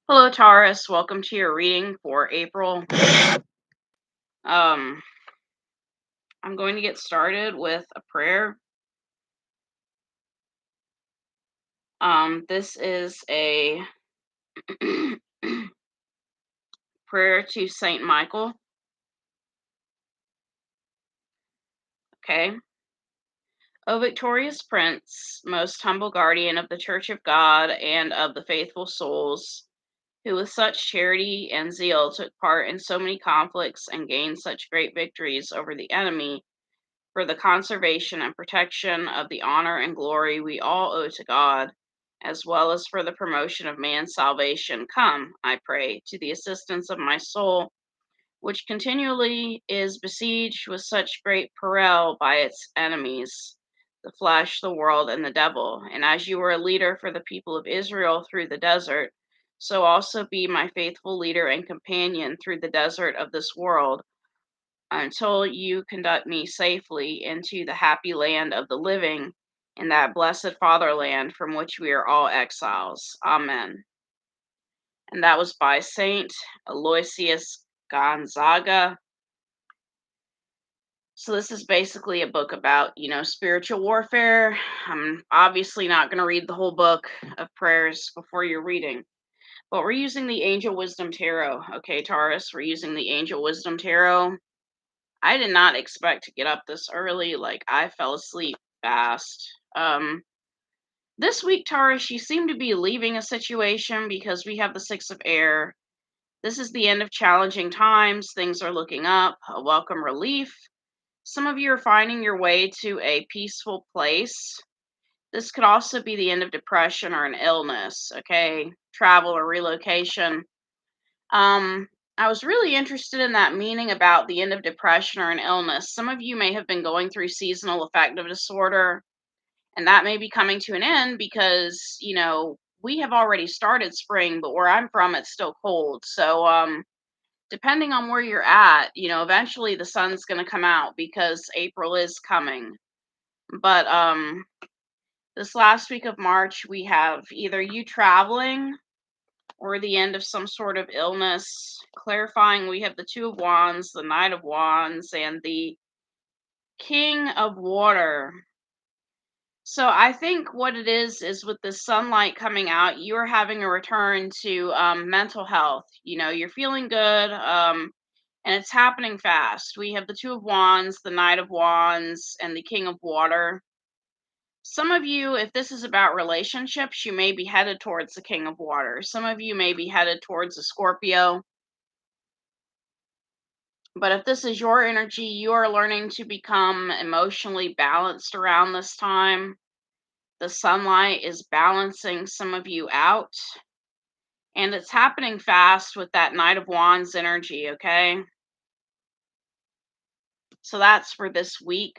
Hello, Taurus. Welcome to your reading for April. Um, I'm going to get started with a prayer. This is a prayer to Saint Michael. Okay. O victorious Prince, most humble guardian of the Church of God and of the faithful souls, who with such charity and zeal took part in so many conflicts and gained such great victories over the enemy, for the conservation and protection of the honor and glory we all owe to God, as well as for the promotion of man's salvation, come, I pray, to the assistance of my soul, which continually is besieged with such great peril by its enemies, the flesh, the world, and the devil. And as you were a leader for the people of Israel through the desert, so also be my faithful leader and companion through the desert of this world, until you conduct me safely into the happy land of the living, in that blessed fatherland from which we are all exiles. Amen. And that was by Saint Aloysius Gonzaga. So this is basically a book about, spiritual warfare. I'm obviously not going to read the whole book of prayers before your reading, but we're using the Angel Wisdom Tarot. Okay, Taurus, we're using the Angel Wisdom Tarot. I did not expect to get up this early. Like, I fell asleep fast. This week, Taurus, you seem to be leaving a situation because we have the Six of Air. This is the end of challenging times. Things are looking up, a welcome relief. Some of you are finding your way to a peaceful place. This could also be the end of depression or an illness, okay? Travel or relocation. I was really interested in that meaning about the end of depression or an illness. Some of you may have been going through seasonal affective disorder, and that may be coming to an end because, we have already started spring, but where I'm from, it's still cold. So, depending on where you're at, eventually the sun's going to come out because April is coming. But this last week of March, we have either you traveling or the end of some sort of illness. Clarifying, we have the Two of Wands, the Knight of Wands, and the King of Water. So I think what it is with the sunlight coming out, you are having a return to mental health. You're feeling good, and it's happening fast. We have the Two of Wands, the Knight of Wands, and the King of Water. Some of you, if this is about relationships, you may be headed towards the King of Water. Some of you may be headed towards a Scorpio. But if this is your energy, you are learning to become emotionally balanced around this time. The sunlight is balancing some of you out. And it's happening fast with that Knight of Wands energy, okay? So that's for this week.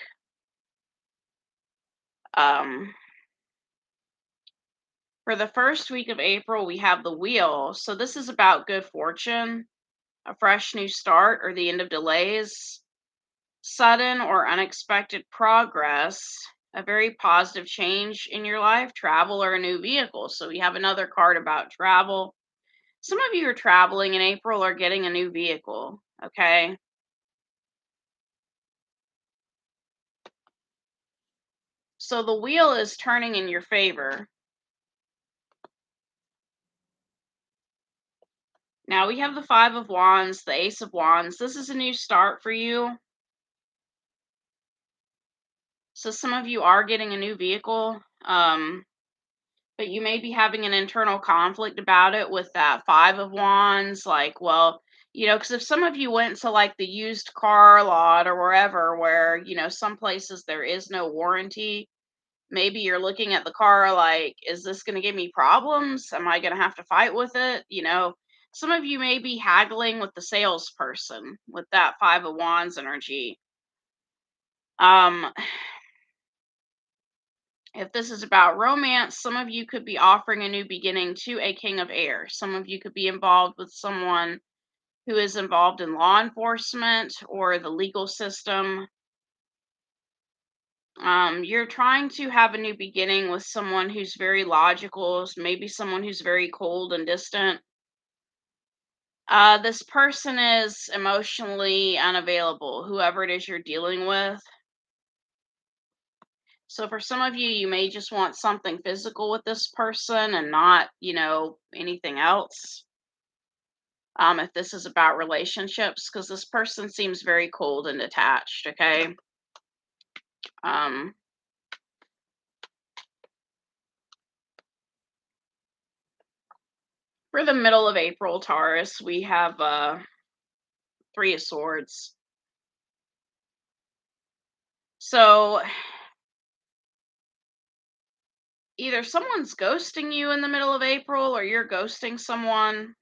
For the first week of April, we have the Wheel. So this is about good fortune, a fresh new start, or the end of delays, sudden or unexpected progress, a very positive change in your life, travel, or a new vehicle. So we have another card about travel. Some of you are traveling in April or getting a new vehicle, okay? So the wheel is turning in your favor. Now we have the Five of Wands, the Ace of Wands. This is a new start for you. So some of you are getting a new vehicle, but you may be having an internal conflict about it with that Five of Wands. Like, well, because if some of you went to like the used car lot or wherever where, some places there is no warranty, maybe you're looking at the car like, is this going to give me problems? Am I going to have to fight with it? Some of you may be haggling with the salesperson with that Five of Wands energy. If this is about romance, some of you could be offering a new beginning to a King of Air. Some of you could be involved with someone who is involved in law enforcement or the legal system. You're trying to have a new beginning with someone who's very logical, maybe someone who's very cold and distant. This person is emotionally unavailable, whoever it is you're dealing with. So for some of you, you may just want something physical with this person and not, anything else. If this is about relationships, because this person seems very cold and detached, okay? Um, for the middle of April, Taurus, we have Three of Swords. So either someone's ghosting you in the middle of April or you're ghosting someone.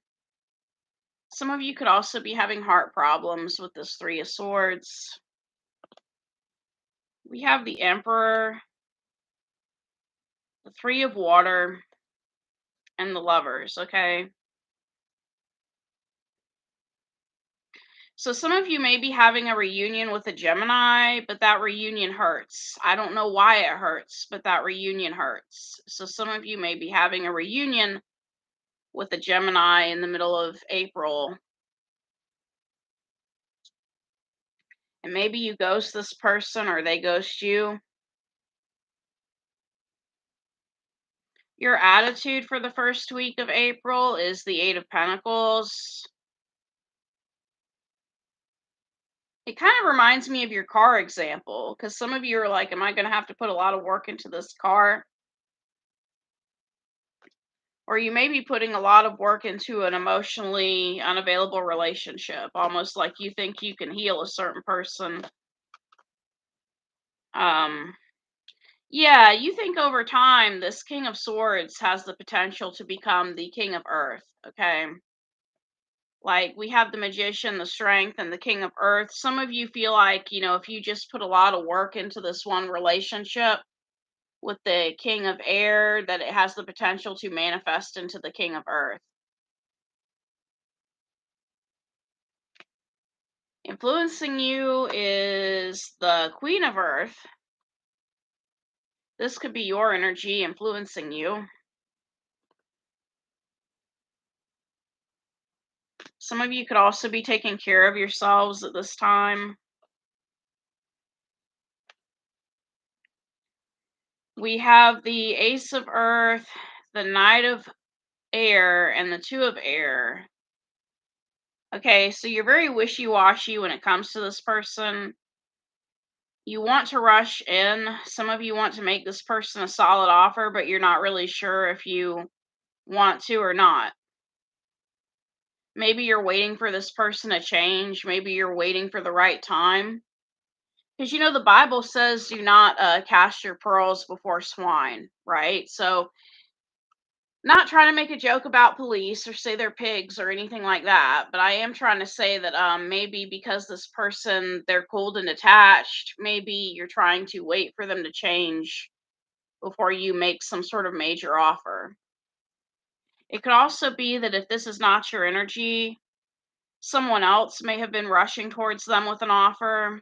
Some of you could also be having heart problems with this Three of Swords. We have the Emperor, the Three of Water, and the Lovers, okay? So some of you may be having a reunion with a Gemini, but that reunion hurts. I don't know why it hurts, but that reunion hurts. So some of you may be having a reunion with a Gemini in the middle of April. And maybe you ghost this person or they ghost you. Your attitude for the first week of April is the Eight of Pentacles. It kind of reminds me of your car example, because some of you are like, am I going to have to put a lot of work into this car? Or you may be putting a lot of work into an emotionally unavailable relationship, almost like you think you can heal a certain person. Um, yeah, you think over time this King of Swords has the potential to become the King of Earth, okay? Like we have the Magician, the Strength, and the King of Earth. Some of you feel like, if you just put a lot of work into this one relationship with the King of Air, that it has the potential to manifest into the King of Earth. Influencing you is the Queen of Earth. This could be your energy influencing you. Some of you could also be taking care of yourselves at this time. We have the Ace of Earth, the Knight of Air, and the Two of Air. Okay, so you're very wishy-washy when it comes to this person. You want to rush in. Some of you want to make this person a solid offer, but you're not really sure if you want to or not. Maybe you're waiting for this person to change. Maybe you're waiting for the right time. Because the Bible says do not cast your pearls before swine, right? So, not trying to make a joke about police or say they're pigs or anything like that, but I am trying to say that maybe because this person, they're cold and attached, maybe you're trying to wait for them to change before you make some sort of major offer. It could also be that if this is not your energy, someone else may have been rushing towards them with an offer,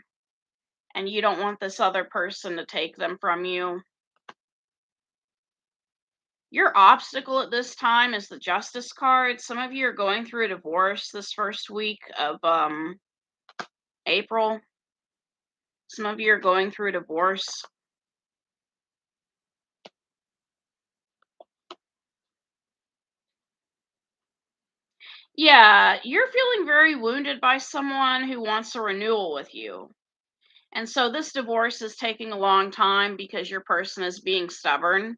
and you don't want this other person to take them from you. Your obstacle at this time is the Justice card. Some of you are going through a divorce this first week of April. Some of you are going through a divorce. Yeah, you're feeling very wounded by someone who wants a renewal with you. And so this divorce is taking a long time because your person is being stubborn.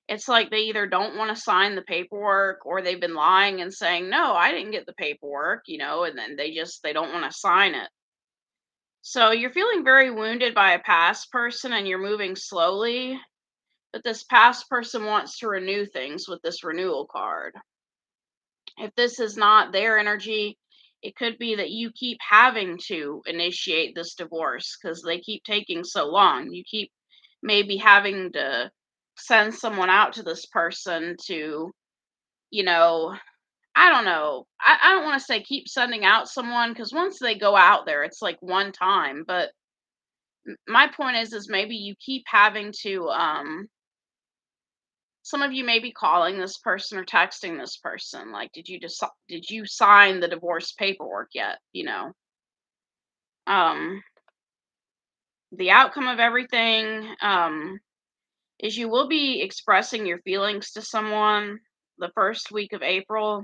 It's like they either don't want to sign the paperwork or they've been lying and saying, "No, I didn't get the paperwork," and then they don't want to sign it. So you're feeling very wounded by a past person and you're moving slowly, but this past person wants to renew things with this renewal card. If this is not their energy, it could be that you keep having to initiate this divorce because they keep taking so long. You keep maybe having to send someone out to this person to, you know, I don't know. I don't want to say keep sending out someone because once they go out there, it's like one time. But my point is maybe you keep having to Some of you may be calling this person or texting this person. Like, did you sign the divorce paperwork yet? Um, the outcome of everything is you will be expressing your feelings to someone the first week of April.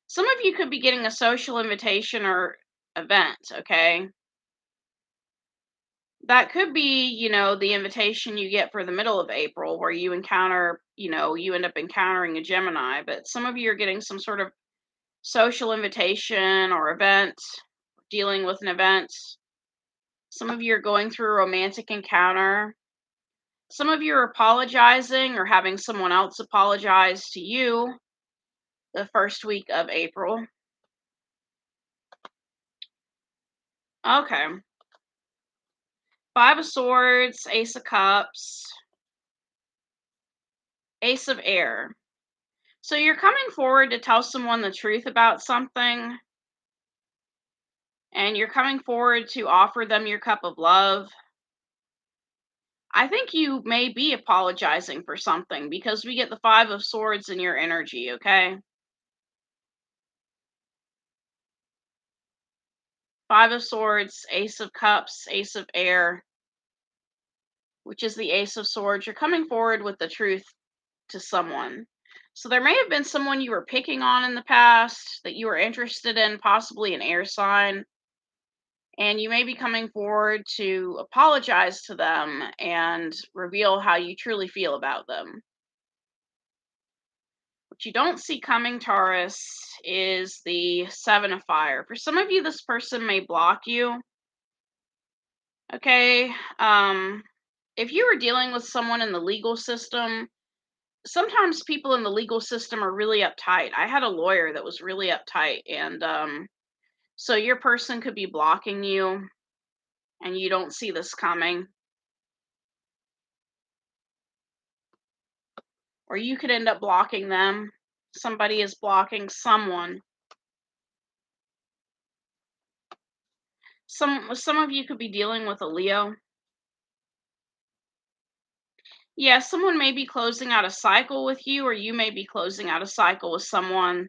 Some of you could be getting a social invitation or event, okay? That could be, the invitation you get for the middle of April where you end up encountering a Gemini, but some of you are getting some sort of social invitation or event, dealing with an event. Some of you are going through a romantic encounter. Some of you are apologizing or having someone else apologize to you the first week of April. Okay. Five of Swords, Ace of Cups, Ace of Air. So you're coming forward to tell someone the truth about something, and you're coming forward to offer them your cup of love. I think you may be apologizing for something because we get the Five of Swords in your energy, okay? Five of Swords, Ace of Cups, Ace of Air, which is the Ace of Swords. You're coming forward with the truth to someone. So there may have been someone you were picking on in the past that you were interested in, possibly an air sign, and you may be coming forward to apologize to them and reveal how you truly feel about them. What you don't see coming, Taurus, is the Seven of Fire. For some of you, this person may block you. Okay. If you were dealing with someone in the legal system, sometimes people in the legal system are really uptight. I had a lawyer that was really uptight, and so your person could be blocking you and you don't see this coming. Or you could end up blocking them. Somebody is blocking someone. Some of you could be dealing with a Leo. Yeah, someone may be closing out a cycle with you, or you may be closing out a cycle with someone.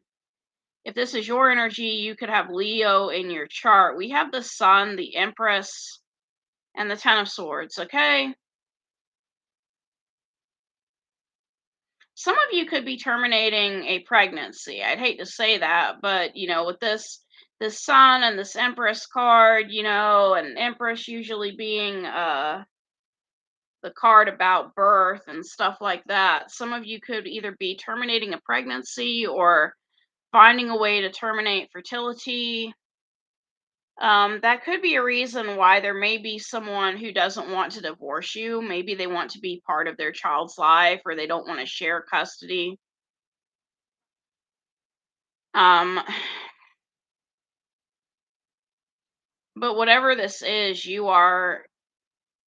If this is your energy, you could have Leo in your chart. We have the Sun, the Empress, and the Ten of Swords, okay? Some of you could be terminating a pregnancy. I'd hate to say that, but with this Sun and this Empress card, and Empress usually being the card about birth and stuff like that. Some of you could either be terminating a pregnancy or finding a way to terminate fertility. That could be a reason why there may be someone who doesn't want to divorce you. Maybe they want to be part of their child's life, or they don't want to share custody. Um, but whatever this is, you're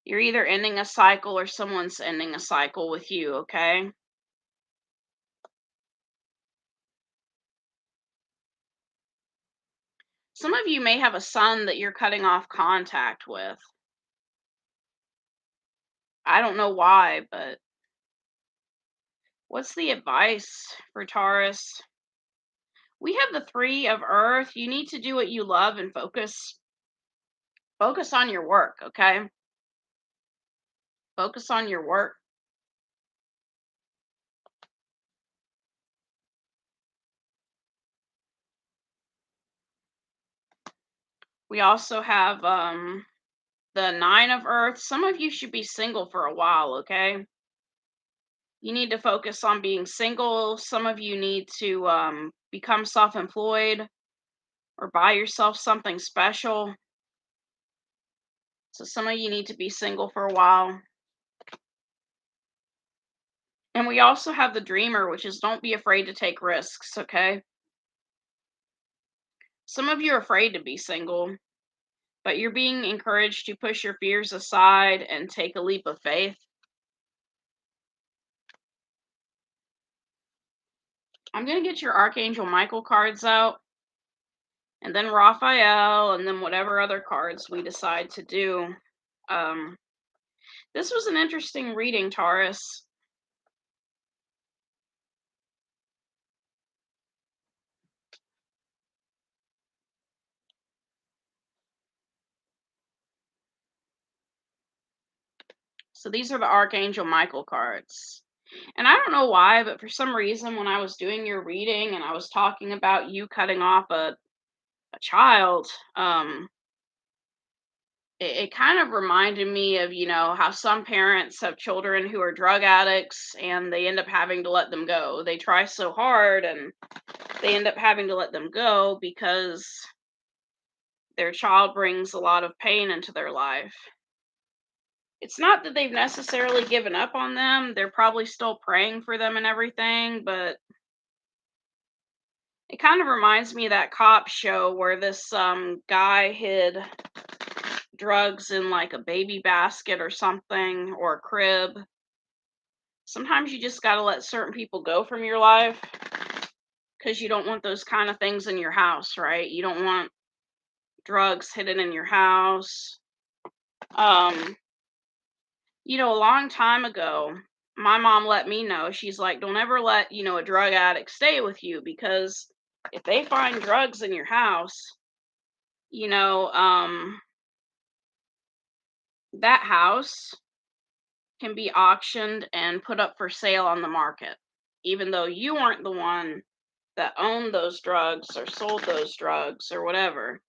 either ending a cycle or someone's ending a cycle with you, okay? Some of you may have a son that you're cutting off contact with. I don't know why, but what's the advice for Taurus? We have the Three of Earth. You need to do what you love and focus on your work, okay? Focus on your work. We also have the Nine of Earth. Some of you should be single for a while, okay? You need to focus on being single. Some of you need to become self-employed or buy yourself something special. So some of you need to be single for a while. And we also have the Dreamer, which is don't be afraid to take risks, okay? Some of you are afraid to be single, but you're being encouraged to push your fears aside and take a leap of faith. I'm going to get your Archangel Michael cards out, and then Raphael, and then whatever other cards we decide to do. This was an interesting reading, Taurus. So these are the Archangel Michael cards. And I don't know why, but for some reason, when I was doing your reading and I was talking about you cutting off a child, it kind of reminded me of, how some parents have children who are drug addicts and they end up having to let them go. They try so hard and they end up having to let them go because their child brings a lot of pain into their life. It's not that they've necessarily given up on them. They're probably still praying for them and everything, but it kind of reminds me of that cop show where this guy hid drugs in like a baby basket or something or a crib. Sometimes you just got to let certain people go from your life because you don't want those kind of things in your house, right? You don't want drugs hidden in your house. Um, a long time ago, my mom let me know, she's like, don't ever let, a drug addict stay with you because if they find drugs in your house, you know, um, that house can be auctioned and put up for sale on the market, even though you weren't the one that owned those drugs or sold those drugs or whatever.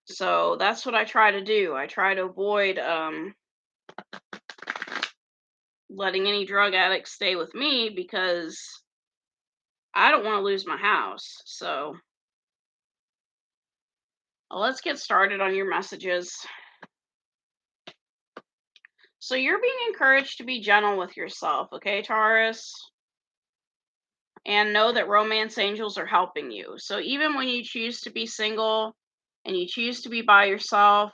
So that's what I try to do. I try to avoid letting any drug addicts stay with me because I don't want to lose my house. So let's get started on your messages. So you're being encouraged to be gentle with yourself, okay, Taurus? And know that romance angels are helping you. So even when you choose to be single and you choose to be by yourself,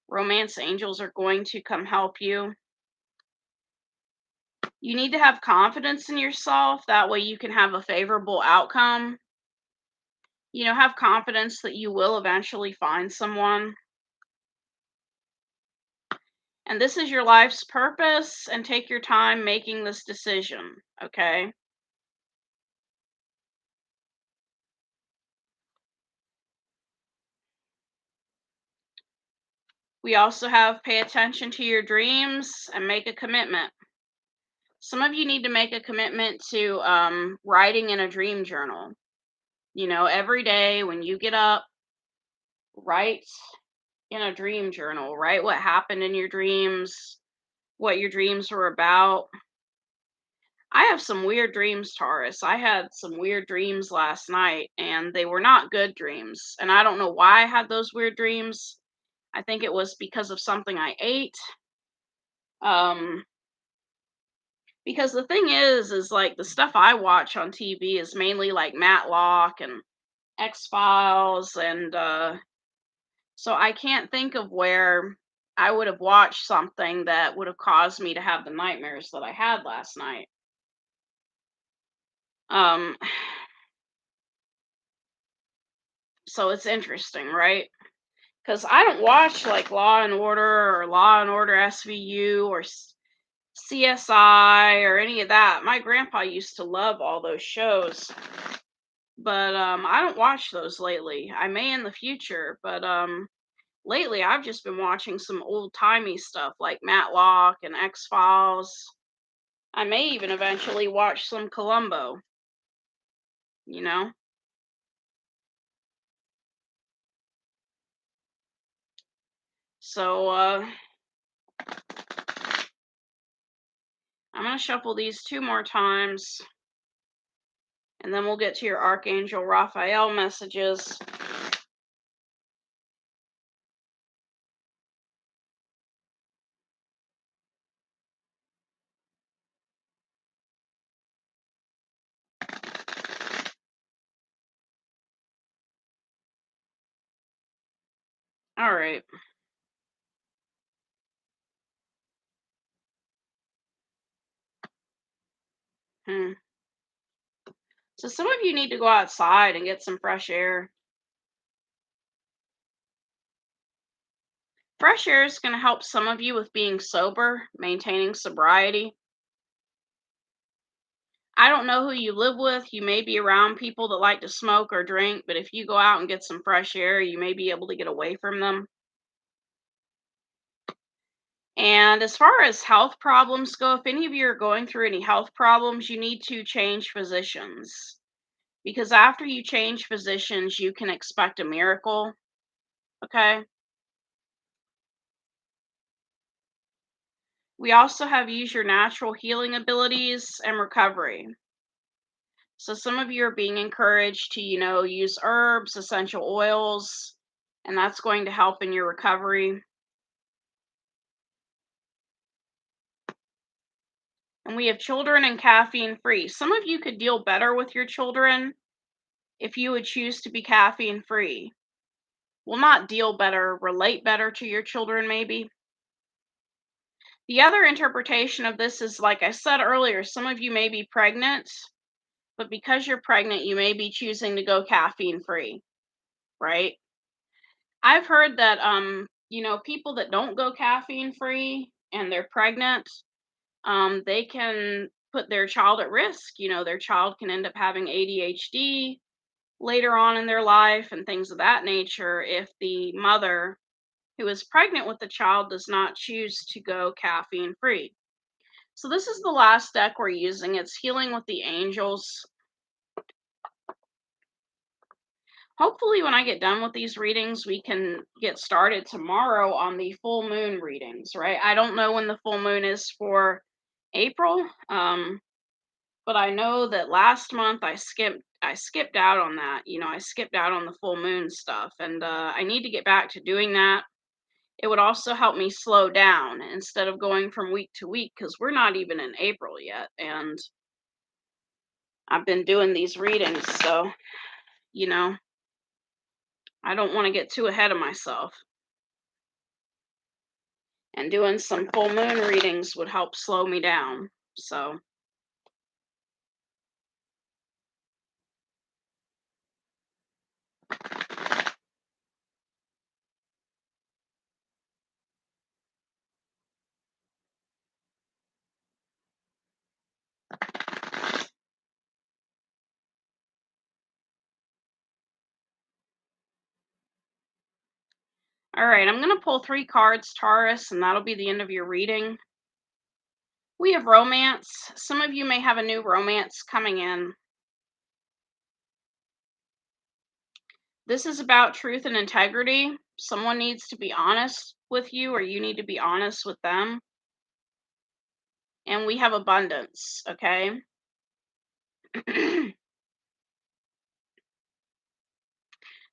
romance angels are going to come help you. You need to have confidence in yourself. That way you can have a favorable outcome. Have confidence that you will eventually find someone. And this is your life's purpose, and take your time making this decision, okay? We also have pay attention to your dreams and make a commitment. Some of you need to make a commitment to writing in a dream journal. Every day when you get up, write in a dream journal. Write what happened in your dreams, what your dreams were about. I have some weird dreams, Taurus. I had some weird dreams last night, and they were not good dreams. And I don't know why I had those weird dreams. I think it was because of something I ate. Um, because the thing is like the stuff I watch on TV is mainly like Matlock and X Files, and so I can't think of where I would have watched something that would have caused me to have the nightmares that I had last night. Um, so it's interesting, right? Because I don't watch like Law and Order or Law and Order SVU or CSI or any of that. My grandpa used to love all those shows, but I don't watch those lately. I may in the future, but lately I've just been watching some old timey stuff like Matlock and X Files. I may even eventually watch some Columbo, you know? So I'm going to shuffle these two more times, and then we'll get to your Archangel Raphael messages. All right. Hmm. So some of you need to go outside and get some fresh air. Fresh air is going to help some of you with being sober, maintaining sobriety. I don't know who you live with. You may be around people that like to smoke or drink, but if you go out and get some fresh air, you may be able to get away from them. And as far as health problems go, if any of you are going through any health problems, you need to change physicians. Because after you change physicians, you can expect a miracle. Okay. We also have use your natural healing abilities and recovery. So some of you are being encouraged to, use herbs, essential oils, and that's going to help in your recovery. And we have children and caffeine free. Some of you could deal better with your children if you would choose to be caffeine free. Well, not deal better, relate better to your children, maybe. The other interpretation of this is, like I said earlier, some of you may be pregnant, but because you're pregnant, you may be choosing to go caffeine free, right? I've heard that people that don't go caffeine free and they're pregnant, they can put their child at risk. Their child can end up having ADHD later on in their life and things of that nature if the mother who is pregnant with the child does not choose to go caffeine free. So this is the last deck we're using. It's Healing with the Angels. Hopefully, when I get done with these readings, we can get started tomorrow on the full moon readings, right? I don't know when the full moon is for April, but I know that last month I skipped out on that. I skipped out on the full moon stuff, and I need to get back to doing that. It would also help me slow down instead of going from week to week because we're not even in April yet, and I've been doing these readings, so you know I don't want to get too ahead of myself. And doing some full moon readings would help slow me down. So, all right, I'm going to pull 3 cards, Taurus, and that'll be the end of your reading. We have romance. Some of you may have a new romance coming in. This is about truth and integrity. Someone needs to be honest with you, or you need to be honest with them. And we have abundance, okay?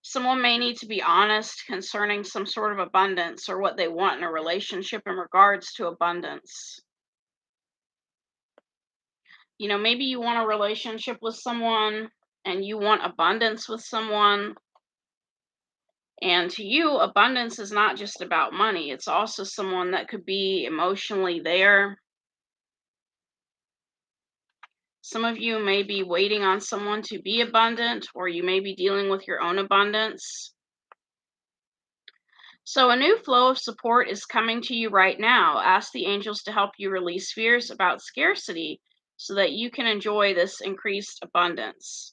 Someone may need to be honest concerning some sort of abundance or what they want in a relationship in regards to abundance. Maybe you want a relationship with someone and you want abundance with someone. And to you, abundance is not just about money, it's also someone that could be emotionally there. Some of you may be waiting on someone to be abundant, or you may be dealing with your own abundance. So, a new flow of support is coming to you right now. Ask the angels to help you release fears about scarcity so that you can enjoy this increased abundance.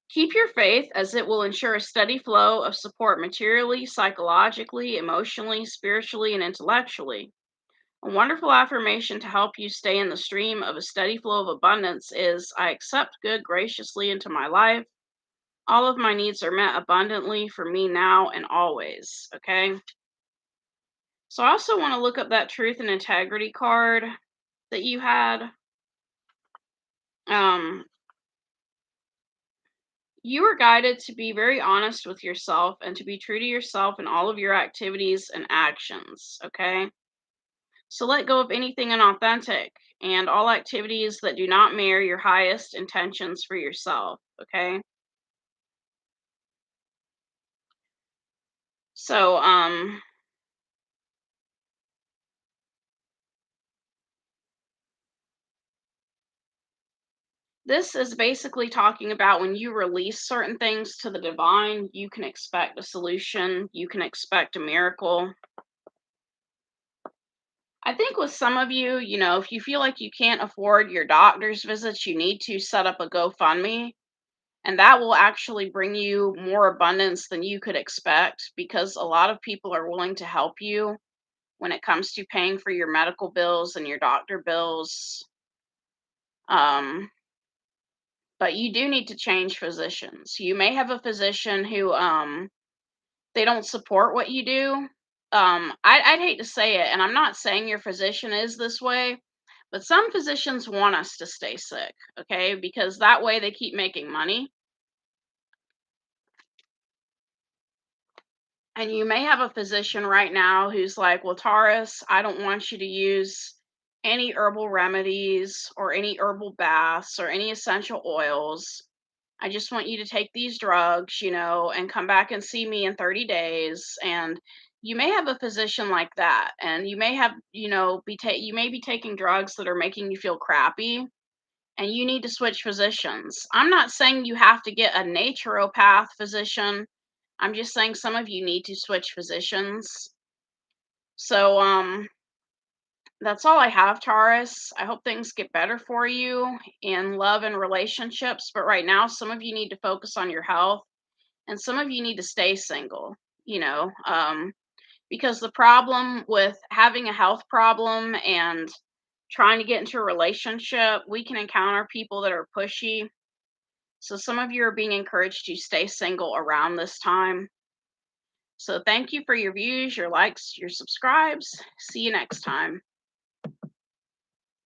Keep your faith, as it will ensure a steady flow of support materially, psychologically, emotionally, spiritually, and intellectually. A wonderful affirmation to help you stay in the stream of a steady flow of abundance is: I accept good graciously into my life. All of my needs are met abundantly for me now and always. Okay. So I also want to look up that truth and integrity card that you had. Um, you are guided to be very honest with yourself and to be true to yourself in all of your activities and actions. Okay. So let go of anything inauthentic and all activities that do not mirror your highest intentions for yourself. Okay. So, this is basically talking about when you release certain things to the divine, you can expect a solution, you can expect a miracle. I think with some of you, if you feel like you can't afford your doctor's visits, you need to set up a GoFundMe, and that will actually bring you more abundance than you could expect because a lot of people are willing to help you. when it comes to paying for your medical bills and your doctor bills. Um, but you do need to change physicians. You may have a physician who they don't support what you do. I'd hate to say it, and I'm not saying your physician is this way, but some physicians want us to stay sick, okay? Because that way they keep making money. And you may have a physician right now who's like, well, Taurus, I don't want you to use any herbal remedies or any herbal baths or any essential oils. I just want you to take these drugs, and come back and see me in 30 days. And you may have a physician like that. And you may have, you may be taking drugs that are making you feel crappy, and you need to switch physicians. I'm not saying you have to get a naturopath physician. I'm just saying some of you need to switch physicians. So, that's all I have, Taurus. I hope things get better for you in love and relationships. But right now, some of you need to focus on your health, and some of you need to stay single, you know, because the problem with having a health problem and trying to get into a relationship, we can encounter people that are pushy. So some of you are being encouraged to stay single around this time. So thank you for your views, your likes, your subscribes. See you next time.